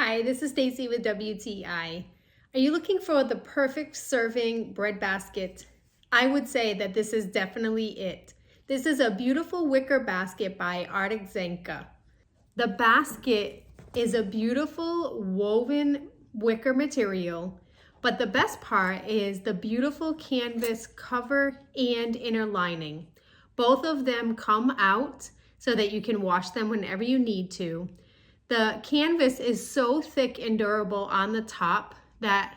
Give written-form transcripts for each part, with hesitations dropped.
Hi, this is Stacy with WTI. Are you looking for the perfect serving bread basket? I would say that this is definitely it. This is a beautiful wicker basket by ARTIZANKA. The basket is a beautiful woven wicker material, but the best part is the beautiful canvas cover and inner lining. Both of them come out so that you can wash them whenever you need to. The canvas is so thick and durable on the top that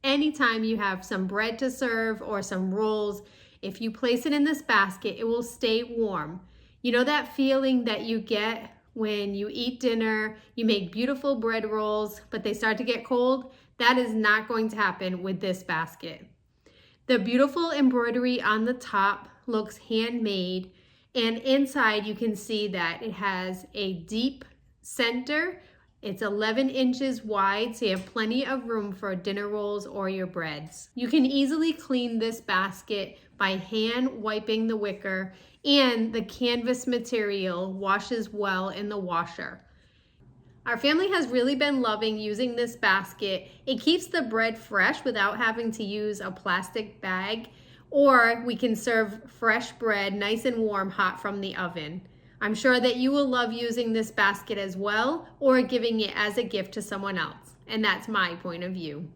anytime you have some bread to serve or some rolls, if you place it in this basket, it will stay warm. You know that feeling that you get when you eat dinner, you make beautiful bread rolls, but they start to get cold? That is not going to happen with this basket. The beautiful embroidery on the top looks handmade, and inside you can see that it has a deep center. It's 11 inches wide, so you have plenty of room for dinner rolls or your breads. You can easily clean this basket by hand wiping the wicker, and the canvas material washes well in the washer. Our family has really been loving using this basket. It keeps the bread fresh without having to use a plastic bag, or we can serve fresh bread nice and warm hot from the oven. I'm sure that you will love using this basket as well, or giving it as a gift to someone else. And that's my point of view.